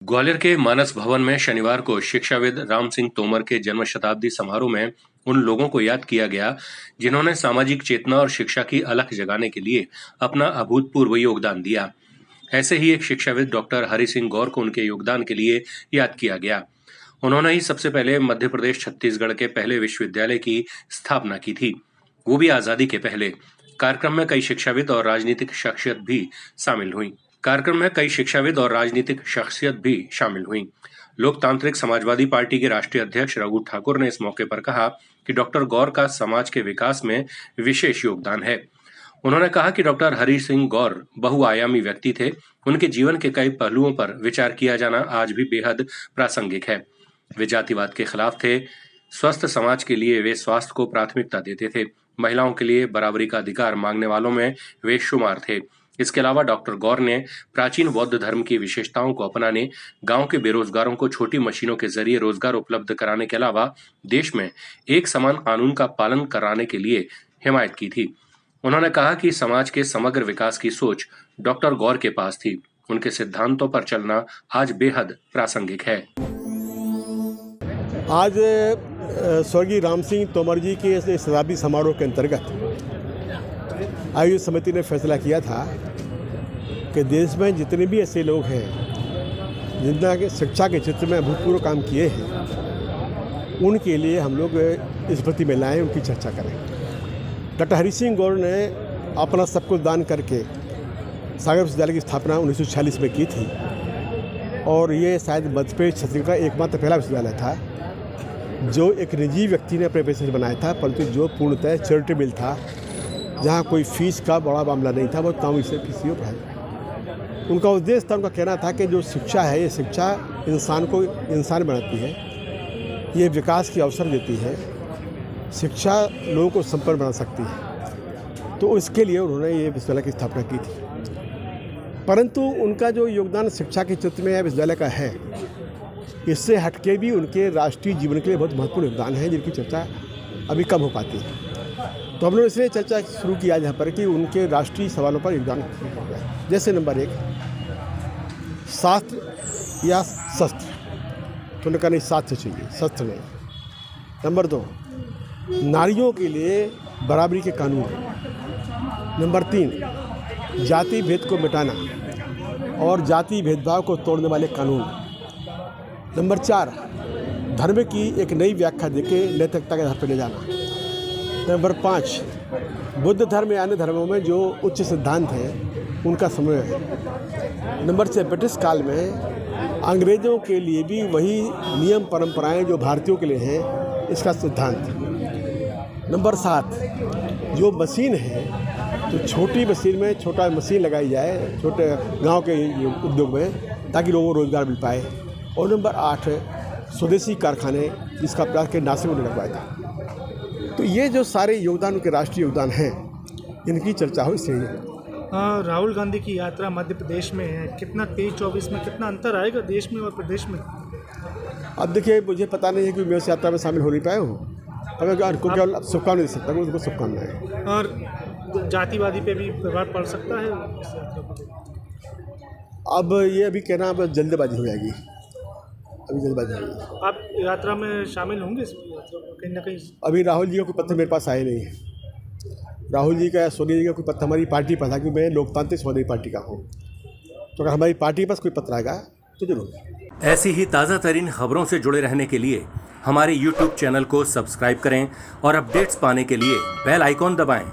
ग्वालियर के मानस भवन में शनिवार को शिक्षाविद राम सिंह तोमर के जन्म शताब्दी समारोह में उन लोगों को याद किया गया जिन्होंने सामाजिक चेतना और शिक्षा की अलख जगाने के लिए अपना अभूतपूर्व योगदान दिया। ऐसे ही एक शिक्षाविद डॉक्टर हरि सिंह गौर को उनके योगदान के लिए याद किया गया। उन्होंने ही सबसे पहले मध्य प्रदेश छत्तीसगढ़ के पहले विश्वविद्यालय की स्थापना की थी, वो भी आजादी के पहले। कार्यक्रम में कई शिक्षाविद और राजनीतिक शख्सियत भी शामिल हुई। लोकतांत्रिक समाजवादी पार्टी के राष्ट्रीय अध्यक्ष रघु ठाकुर ने इस मौके पर कहा कि डॉक्टर गौर का समाज के विकास में विशेष योगदान है। उन्होंने कहा कि डॉक्टर हरि सिंह गौर बहुआयामी व्यक्ति थे। उनके जीवन के कई पहलुओं पर विचार किया जाना आज भी बेहद प्रासंगिक है। वे जातिवाद के खिलाफ थे। स्वस्थ समाज के लिए वे स्वास्थ्य को प्राथमिकता देते थे। महिलाओं के लिए बराबरी का अधिकार मांगने वालों में वे शुमार थे। इसके अलावा डॉक्टर गौर ने प्राचीन बौद्ध धर्म की विशेषताओं को अपनाने, गांव के बेरोजगारों को छोटी मशीनों के जरिए रोजगार उपलब्ध कराने के अलावा देश में एक समान कानून का पालन कराने के लिए हिमायत की थी। उन्होंने कहा कि समाज के समग्र विकास की सोच डॉक्टर गौर के पास थी। उनके सिद्धांतों पर चलना आज बेहद प्रासंगिक है। आज स्वर्गीय राम सिंह तोमर जी के शताब्दी समारोह के अंतर्गत आयोजित समिति ने फैसला किया था कि देश में जितने भी ऐसे लोग हैं जिनके शिक्षा के क्षेत्र में अभूतपूर्व काम किए हैं, उनके लिए हम लोग इस प्रति में लाएँ, उनकी चर्चा करें। डॉक्टर हरि सिंह गौर ने अपना सब कुछ दान करके सागर विश्वविद्यालय की स्थापना 1946 में की थी और ये शायद मध्य प्रदेश छत्तीसगढ़ का एकमात्र पहला विश्वविद्यालय था जो एक निजी व्यक्ति ने अपने पैसे से बनाया था, परंतु जो पूर्णतः चैरिटेबल था, जहाँ कोई फीस का बड़ा मामला नहीं था, वो ताऊ से किसी को पढ़ाया। उनका उद्देश्य था, उनका कहना था कि जो शिक्षा है, ये शिक्षा इंसान को इंसान बनाती है, ये विकास के अवसर देती है, शिक्षा लोगों को संपन्न बना सकती है। तो इसके लिए उन्होंने ये विश्वविद्यालय की स्थापना की थी। परंतु उनका जो योगदान शिक्षा के क्षेत्र में विश्वविद्यालय का है, इससे हटके भी उनके राष्ट्रीय जीवन के लिए बहुत महत्वपूर्ण योगदान है, जिनकी चर्चा अभी कम हो पाती है। तो हम लोग इसलिए चर्चा शुरू किया यहाँ पर कि उनके राष्ट्रीय सवालों पर योगदान हो गया। जैसे नंबर 1, शास्त्र या शस्त्र, तो उन्होंने कहा नहीं, शास्त्र चाहिए, शस्त्र नहीं। नंबर 2, नारियों के लिए बराबरी के कानून। नंबर 3, जाति भेद को मिटाना और जाति भेदभाव को तोड़ने वाले कानून। नंबर 4, धर्म की एक नई व्याख्या देके नैतिकता के आधार पर ले जाना। नंबर 5, बुद्ध धर्म या अन्य धर्मों में जो उच्च सिद्धांत हैं उनका समन्वय है। नंबर 6, ब्रिटिश काल में अंग्रेज़ों के लिए भी वही नियम परंपराएं जो भारतीयों के लिए हैं, इसका सिद्धांत। नंबर 7, जो मशीन है तो छोटी मशीन में छोटा मशीन लगाई जाए छोटे गांव के उद्योग में, ताकि लोगों को रोज़गार मिल पाए। और नंबर 8, स्वदेशी कारखाने, जिसका प्रयास के नासिक में लगवाया था। तो ये जो सारे योगदान, उनके राष्ट्रीय योगदान हैं, इनकी चर्चा हुई सही है। राहुल गांधी की यात्रा मध्य प्रदेश में है, कितना 23-24 में कितना अंतर आएगा देश में और प्रदेश में? अब देखिए, मुझे पता नहीं है कि मैं उस यात्रा में शामिल हो नहीं पाया हूँ। अगर को क्या शुभकामनाएं दे सकता हूँ, उनको शुभकामनाएं। और जातिवादी पे भी प्रभाव पड़ सकता है? अब ये अभी कहना अब जल्दबाजी हो जाएगी, अभी जल्दबाजी हो जाएगी। आप यात्रा में शामिल होंगे इस यात्रा में कहीं ना कहीं? अभी राहुल जी का कोई पत्र मेरे पास आए नहीं है। राहुल जी का या सोनिया जी का कोई पत्र हमारी पार्टी पर था, क्योंकि मैं लोकतांत्रिक समाजवादी पार्टी का हूँ। तो अगर हमारी पार्टी के पास कोई पत्र आएगा तो जरूर। ऐसी ही ताज़ा तरीन खबरों से जुड़े रहने के लिए हमारे YouTube चैनल को सब्सक्राइब करें और अपडेट्स पाने के लिए बेल आइकॉन दबाएं।